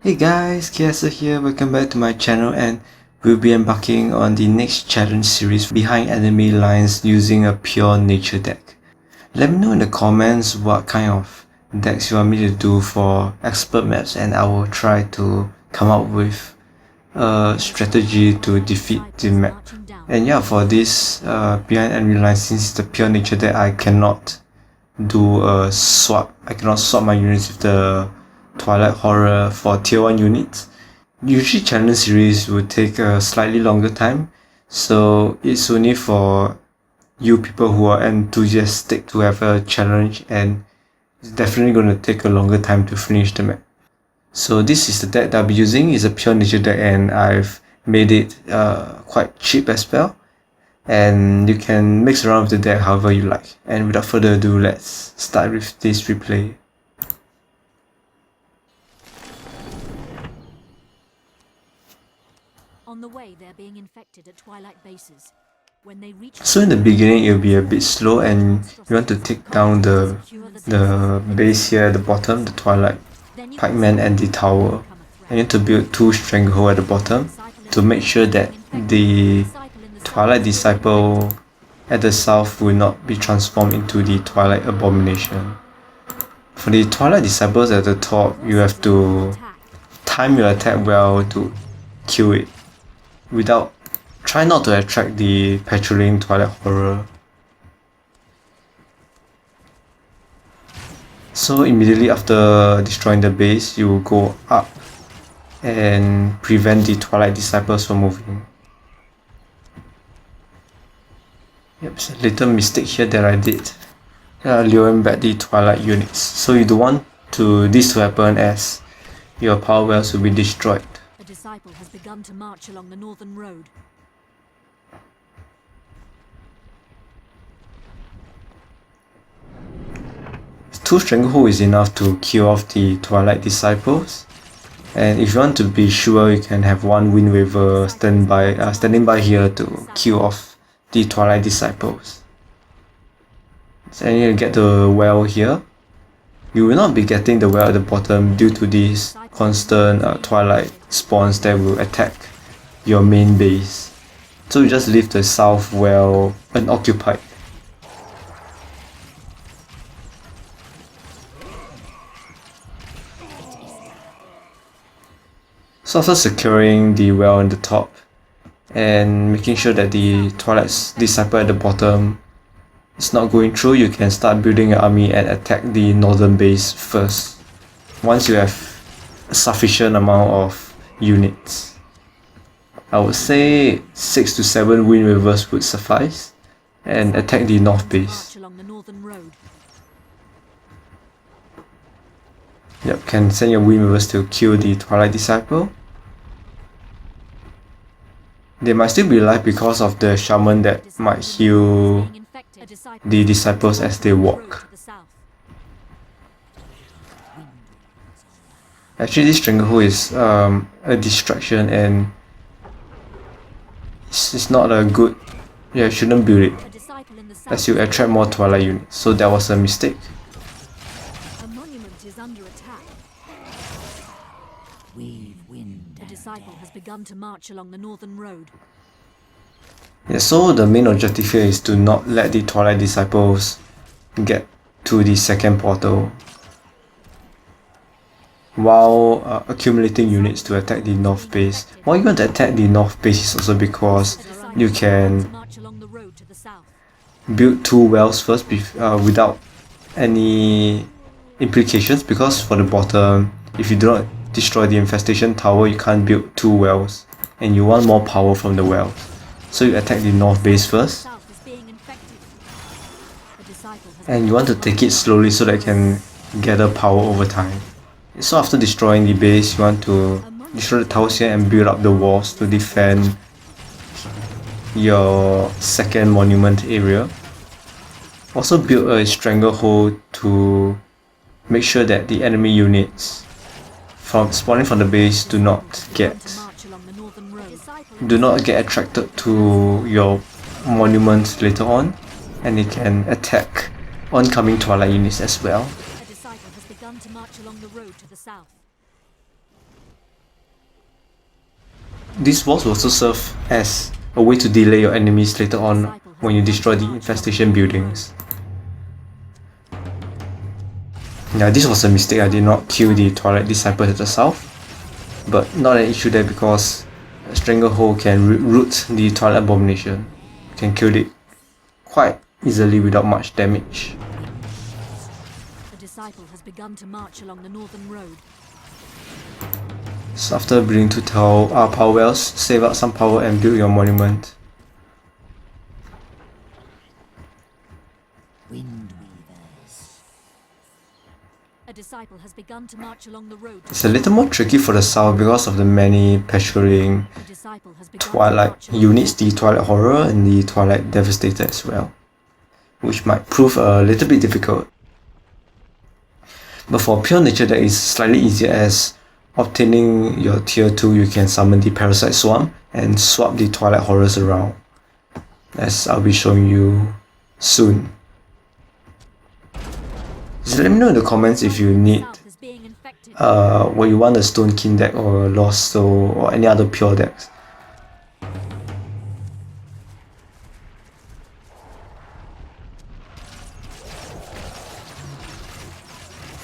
Hey guys, KSA here, welcome back to my channel, and we'll be embarking on the next challenge series behind enemy lines using a pure nature deck. Let me know in the comments what kind of decks you want me to do for expert maps, and I will try to come up with a strategy to defeat the map. And yeah, for this behind enemy lines, since it's a pure nature deck, I cannot do a swap. I cannot swap my units with the Twilight Horror for tier 1 units. Usually challenge series would take a slightly longer time, so it's only for you people who are enthusiastic to have a challenge, and it's definitely going to take a longer time to finish the map. So this is the deck that I'll be using. It's a pure nature deck, and I've made it quite cheap as well. And you can mix around with the deck however you like. And without further ado, let's start with this replay. On the way, they're being infected at Twilight bases. When they reach So in the beginning, it'll be a bit slow, and you want to take down the base here at the bottom, the Twilight Pikeman and the tower. And you need to build 2 Stranglehold at the bottom to make sure that the Twilight Disciple at the south will not be transformed into the Twilight Abomination. For the Twilight Disciples at the top, you have to time your attack well to kill it. Try not to attract the patrolling Twilight Horror. So immediately after destroying the base, you will go up and prevent the Twilight Disciples from moving. Yep, it's a little mistake here that I did. Luring back the Twilight units. So you don't want this to happen, as your power wells will be destroyed. a disciple has begun to march along the northern road. 2 Stranglehold is enough to kill off the Twilight Disciples. And if you want to be sure, you can have 1 Windweaver standing by here to kill off the Twilight Disciples. So you need to get the well here. You will not be getting the well at the bottom due to these constant Twilight spawns that will attack your main base. So you just leave the south well unoccupied. So after securing the well on the top and making sure that the Twilight Disciple at the bottom is not going through, you can start building your army and attack the northern base first, once you have a sufficient amount of units. I would say 6 to 7 Windweavers would suffice, and attack the north base. Yep, can send your Windweavers to kill the Twilight Disciple. They might still be alive because of the shaman that might heal the disciples as they walk. Actually, this Stranglehold is a distraction, and it's not a good... Yeah, you shouldn't build it, as you attract more Twilight units. So that was a mistake. Begun to march along the northern road. Yeah, so the main objective here is to not let the Twilight Disciples get to the second portal while accumulating units to attack the north base. Why you want to attack the north base is also because you can build 2 wells first without any implications, because for the bottom, if you do not destroy the infestation tower, you can't build 2 wells, and you want more power from the wells. So you attack the north base first, and you want to take it slowly so that you can gather power over time. So after destroying the base, you want to destroy the towers here and build up the walls to defend your second monument area. Also build a Stranglehold to make sure that the enemy units from spawning from the base do not get attracted to your monuments later on, and they can attack oncoming Twilight units as well. these walls will also serve as a way to delay your enemies later on when you destroy the infestation buildings. Yeah, this was a mistake. I did not kill the Twilight Disciple at the south, but not an issue there because Stranglehold can root the Twilight Abomination. You can kill it quite easily without much damage. The disciple has begun to march along the northern road. So after building 2 power wells, save up some power and build your monument. Windweavers. A disciple has begun to march along the road. It's a little more tricky for the south because of the many patrolling Twilight units, the Twilight Horror and the Twilight Devastator as well, which might prove a little bit difficult. But for pure nature deck is slightly easier, as obtaining your tier 2 you can summon the Parasite Swarm and swap the Twilight Horrors around, as I'll be showing you soon. Just let me know in the comments if you need what you want, a Stone King deck or Lost Soul or any other pure decks.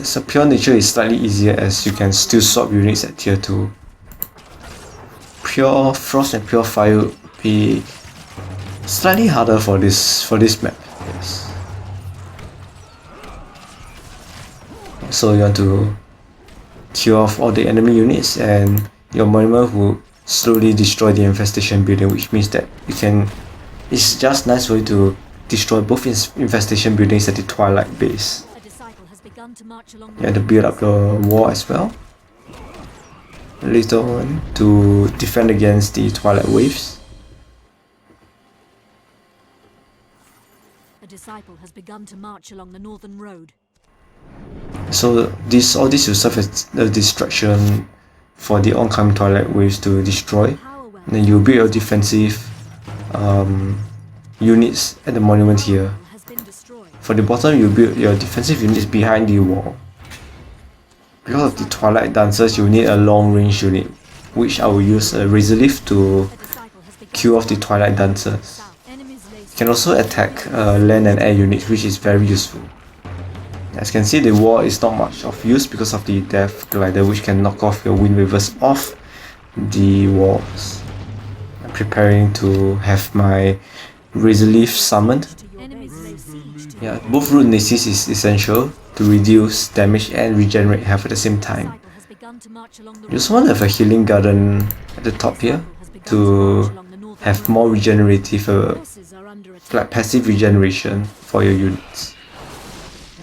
So pure nature is slightly easier as you can still swap units at tier 2. Pure frost and pure fire would be slightly harder for this map. Yes. So you want to kill off all the enemy units and your monument will slowly destroy the infestation building, which means that it's just nice for you to destroy both infestation buildings at the Twilight base. You have to build up the wall as well later on to defend against the Twilight waves. A disciple has begun to march along the northern road. So all this will serve as a distraction for the oncoming Twilight waves to destroy. And then you build your defensive units at the monument here. For the bottom, you build your defensive units behind the wall. Because of the Twilight Dancers, you need a long range unit, which I will use a Razorleaf to kill off the Twilight Dancers. You can also attack land and air units, which is very useful. As you can see, the wall is not much of use because of the Death Glider, which can knock off your Windweavers off the walls. I'm preparing to have my Razorleaf summoned. Yeah, both Root Nexus is essential to reduce damage and regenerate health at the same time. You also want to have a healing garden at the top here to have more regenerative, like passive regeneration for your units.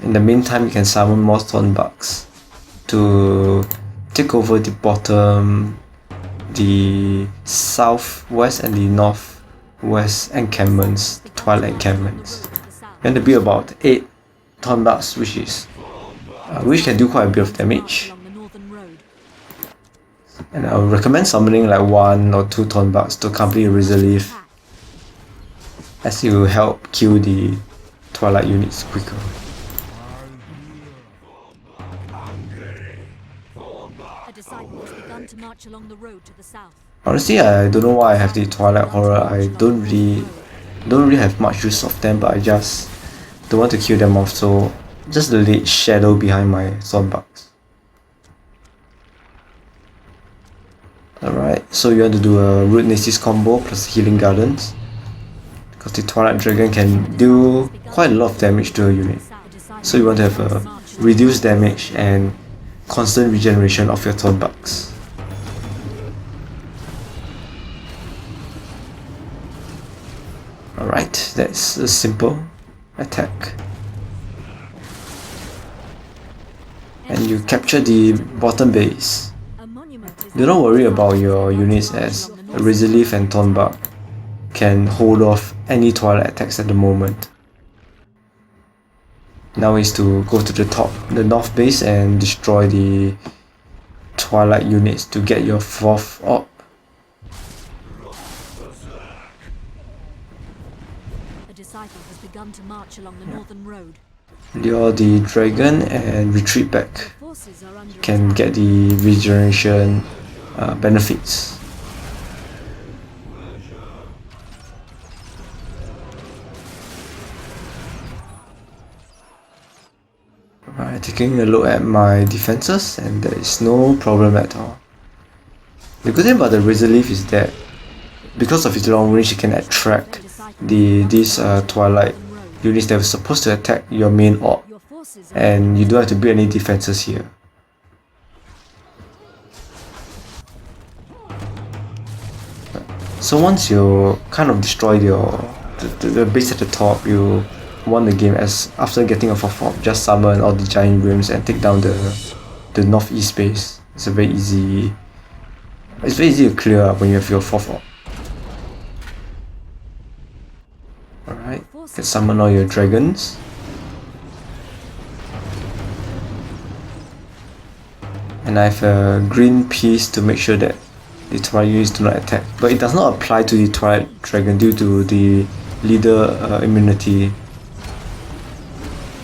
In the meantime, you can summon more Thornbarks to take over the bottom, the southwest and the northwest encampments, the Twilight encampments. And to be about 8 Thornbarks, which can do quite a bit of damage. And I would recommend summoning like 1 or 2 Thornbarks to accompany a Razorleaf, as it will help kill the Twilight units quicker. Honestly, I don't know why I have the Twilight Horror. I don't really have much use of them, but I just don't want to kill them off, so just the late shadow behind my Thornbarks. Alright, so you want to do a Root Nexus combo plus Healing Gardens, because the Twilight Dragon can do quite a lot of damage to a unit. So you want to have a reduced damage and constant regeneration of your Thornbarks. Alright, that's a simple attack. And you capture the bottom base. Do not worry about your units, as Razorleaf and Thornbark can hold off any Twilight attacks at the moment. Now is to go to the north base and destroy the Twilight units to get your 4th orb. A disciple has begun to march along the northern road. Lure the dragon and retreat back. Can get the regeneration benefits. Alright, taking a look at my defenses, and there is no problem at all. The good thing about the Razorleaf is that because of its long range, it can attract these Twilight units that were supposed to attack your main orb, and you don't have to build any defenses here. So once you kind of destroy the base at the top, you won the game. As after getting a 4th orb, just summon all the giant Wyrms and take down the northeast base. It's very easy to clear up when you have your 4th orb. Alright, can summon all your dragons. And I have a green piece to make sure that the Twilight units do not attack. But it does not apply to the Twilight Dragon due to the leader immunity.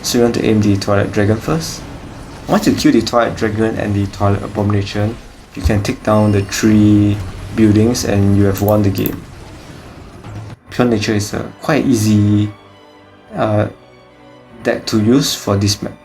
So you want to aim the Twilight Dragon first. Once you kill the Twilight Dragon and the Twilight Abomination, you can take down the 3 buildings and you have won the game. Pure Nature is a quite easy deck to use for this map.